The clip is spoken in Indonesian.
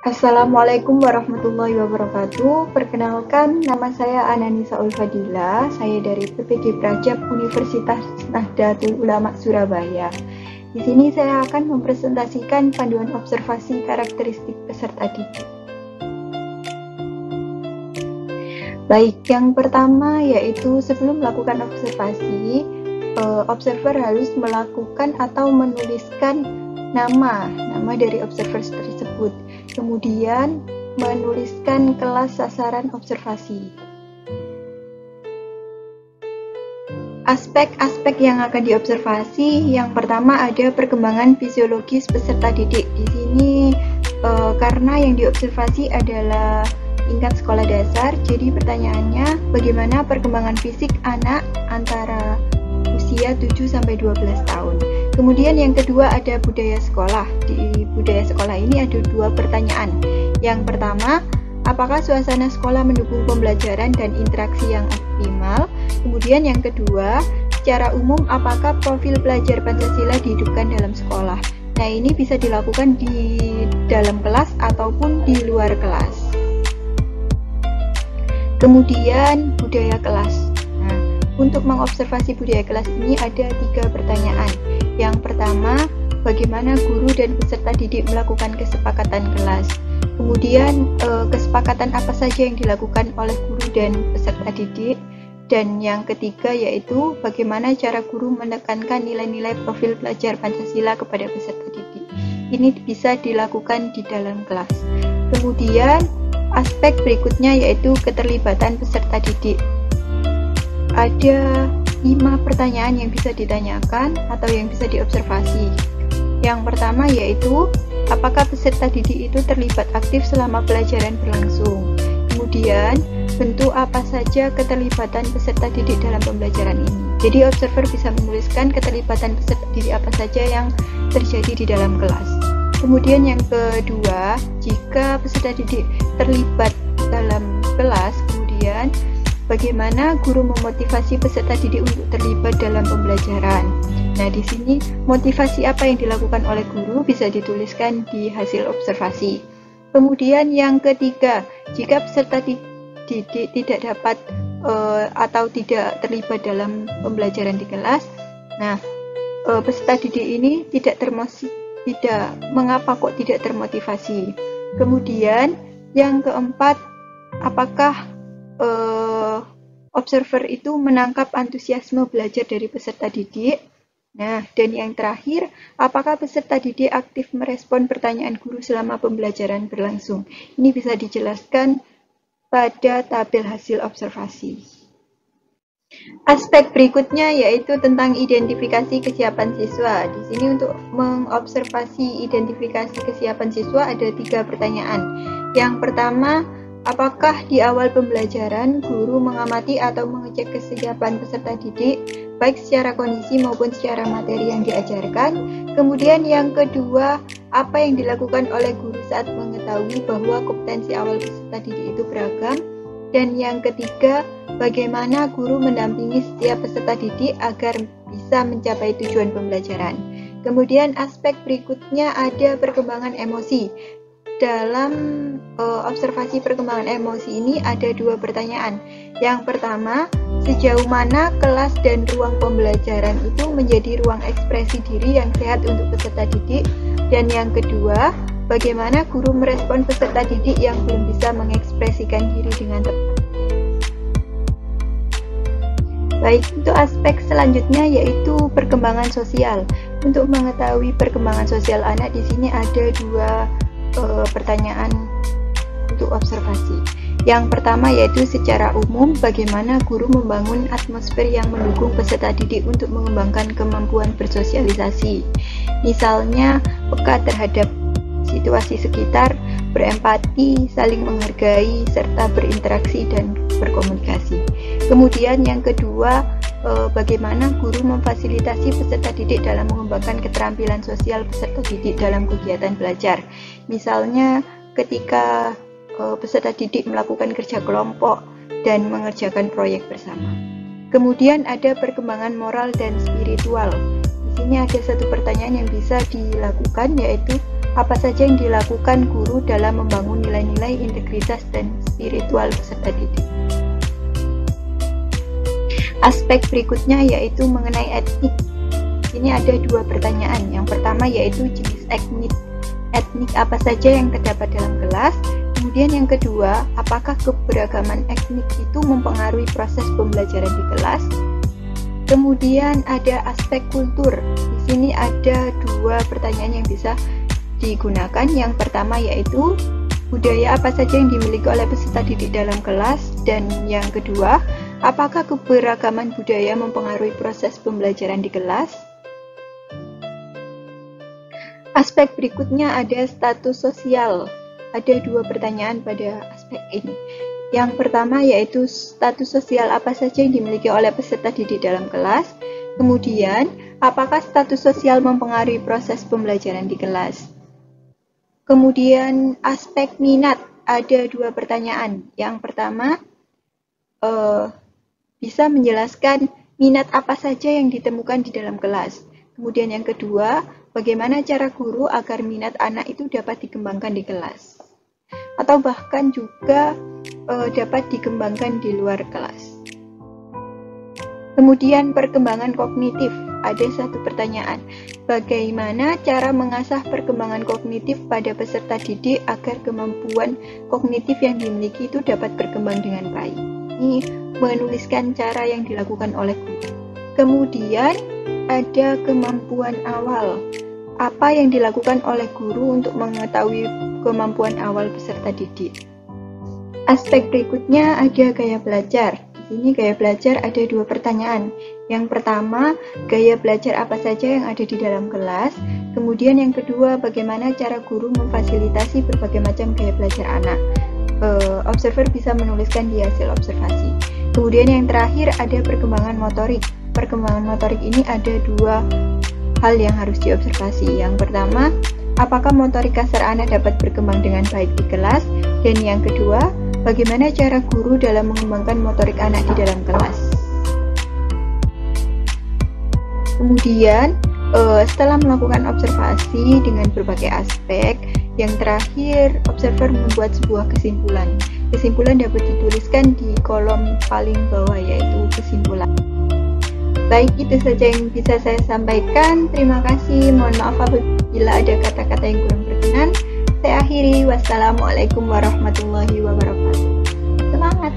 Assalamualaikum warahmatullahi wabarakatuh. Perkenalkan, nama saya Ananisa Ulfadila. Saya dari PPG Prajab Universitas Nahdlatul Ulama Surabaya. Di sini saya akan mempresentasikan panduan observasi karakteristik peserta didik. Baik, yang pertama yaitu sebelum melakukan observasi, observer harus melakukan atau menuliskan nama dari observer tersebut. Kemudian menuliskan kelas sasaran observasi. Aspek-aspek yang akan diobservasi, yang pertama ada perkembangan fisiologis peserta didik. Di sini karena yang diobservasi adalah tingkat sekolah dasar, jadi pertanyaannya bagaimana perkembangan fisik anak antara usia 7-12 tahun. Kemudian yang kedua ada budaya sekolah. Di budaya sekolah ini ada dua pertanyaan. Yang pertama, apakah suasana sekolah mendukung pembelajaran dan interaksi yang optimal? Kemudian yang kedua, secara umum apakah profil pelajar Pancasila dihidupkan dalam sekolah? Nah, ini bisa dilakukan di dalam kelas ataupun di luar kelas. Kemudian budaya kelas. Nah, untuk mengobservasi budaya kelas ini ada 3 pertanyaan. Yang pertama, bagaimana guru dan peserta didik melakukan kesepakatan kelas. Kemudian, kesepakatan apa saja yang dilakukan oleh guru dan peserta didik. Dan yang ketiga yaitu bagaimana cara guru menekankan nilai-nilai profil pelajar Pancasila kepada peserta didik. Ini bisa dilakukan di dalam kelas. Kemudian, aspek berikutnya yaitu keterlibatan peserta didik. Ada 5 pertanyaan yang bisa ditanyakan atau yang bisa diobservasi. Yang pertama yaitu, apakah peserta didik itu terlibat aktif selama pelajaran berlangsung? Kemudian, bentuk apa saja keterlibatan peserta didik dalam pembelajaran ini? Jadi, observer bisa menuliskan keterlibatan peserta didik apa saja yang terjadi di dalam kelas. Kemudian yang kedua, jika peserta didik terlibat dalam kelas, kemudian bagaimana guru memotivasi peserta didik untuk terlibat dalam pembelajaran. Nah, di sini motivasi apa yang dilakukan oleh guru bisa dituliskan di hasil observasi. Kemudian yang ketiga, jika peserta didik tidak dapat atau tidak terlibat dalam pembelajaran di kelas, nah peserta didik ini mengapa kok tidak termotivasi. Kemudian yang keempat, apakah observer itu menangkap antusiasme belajar dari peserta didik. Nah, dan yang terakhir, apakah peserta didik aktif merespon pertanyaan guru selama pembelajaran berlangsung? Ini bisa dijelaskan pada tabel hasil observasi. Aspek berikutnya yaitu tentang identifikasi kesiapan siswa. Di sini untuk mengobservasi identifikasi kesiapan siswa ada 3 pertanyaan. Yang pertama, apakah di awal pembelajaran guru mengamati atau mengecek kesiapan peserta didik, baik secara kondisi maupun secara materi yang diajarkan? Kemudian yang kedua, apa yang dilakukan oleh guru saat mengetahui bahwa kompetensi awal peserta didik itu beragam? Dan yang ketiga, bagaimana guru mendampingi setiap peserta didik agar bisa mencapai tujuan pembelajaran? Kemudian aspek berikutnya ada perkembangan emosi. Dalam observasi perkembangan emosi ini ada 2 pertanyaan. Yang pertama, sejauh mana kelas dan ruang pembelajaran itu menjadi ruang ekspresi diri yang sehat untuk peserta didik? Dan yang kedua, bagaimana guru merespon peserta didik yang belum bisa mengekspresikan diri dengan tepat? Baik, untuk aspek selanjutnya yaitu perkembangan sosial. Untuk mengetahui perkembangan sosial anak, di sini ada 2 pertanyaan untuk observasi. Yang pertama yaitu secara umum, bagaimana guru membangun atmosfer yang mendukung peserta didik untuk mengembangkan kemampuan bersosialisasi. Misalnya, peka terhadap situasi sekitar, berempati, saling menghargai, serta berinteraksi dan berkomunikasi. Kemudian yang kedua, bagaimana guru memfasilitasi peserta didik dalam mengembangkan keterampilan sosial peserta didik dalam kegiatan belajar. Misalnya ketika peserta didik melakukan kerja kelompok dan mengerjakan proyek bersama. Kemudian ada perkembangan moral dan spiritual. Di sini ada satu pertanyaan yang bisa dilakukan, yaitu Apa saja yang dilakukan guru dalam membangun nilai-nilai integritas dan spiritual peserta didik? Aspek berikutnya yaitu mengenai etnik. Ini ada dua pertanyaan. Yang pertama yaitu jenis etnik apa saja yang terdapat dalam kelas. Kemudian yang kedua, apakah keberagaman etnik itu mempengaruhi proses pembelajaran di kelas? Kemudian ada aspek kultur. Di sini ada dua pertanyaan yang bisa digunakan. Yang pertama yaitu budaya apa saja yang dimiliki oleh peserta didik dalam kelas, dan yang kedua, apakah keberagaman budaya mempengaruhi proses pembelajaran di kelas? Aspek berikutnya ada status sosial. Ada dua pertanyaan pada aspek ini. Yang pertama yaitu status sosial apa saja yang dimiliki oleh peserta didik dalam kelas. Kemudian, apakah status sosial mempengaruhi proses pembelajaran di kelas? Kemudian, aspek minat. Ada dua pertanyaan. Yang pertama, bisa menjelaskan minat apa saja yang ditemukan di dalam kelas. Kemudian yang kedua, bagaimana cara guru agar minat anak itu dapat dikembangkan di kelas, atau bahkan juga dapat dikembangkan di luar kelas. Kemudian perkembangan kognitif, ada satu pertanyaan, bagaimana cara mengasah perkembangan kognitif pada peserta didik agar kemampuan kognitif yang dimiliki itu dapat berkembang dengan baik. Ini menuliskan cara yang dilakukan oleh guru. Kemudian ada kemampuan awal. Apa yang dilakukan oleh guru untuk mengetahui kemampuan awal peserta didik? Aspek berikutnya ada gaya belajar. Di sini gaya belajar ada dua pertanyaan. Yang pertama, gaya belajar apa saja yang ada di dalam kelas. Kemudian yang kedua, bagaimana cara guru memfasilitasi berbagai macam gaya belajar anak. Observer bisa menuliskan di hasil observasi. Kemudian yang terakhir ada perkembangan motorik. Perkembangan motorik ini ada dua hal yang harus diobservasi. Yang pertama, apakah motorik kasar anak dapat berkembang dengan baik di kelas? Dan yang kedua, bagaimana cara guru dalam mengembangkan motorik anak di dalam kelas? Kemudian, setelah melakukan observasi dengan berbagai aspek, yang terakhir, observer membuat sebuah kesimpulan. Kesimpulan dapat dituliskan di kolom paling bawah, yaitu kesimpulan. Baik, itu saja yang bisa saya sampaikan. Terima kasih. Mohon maaf apabila ada kata-kata yang kurang berkenan. Saya akhiri. Wassalamualaikum warahmatullahi wabarakatuh. Semangat!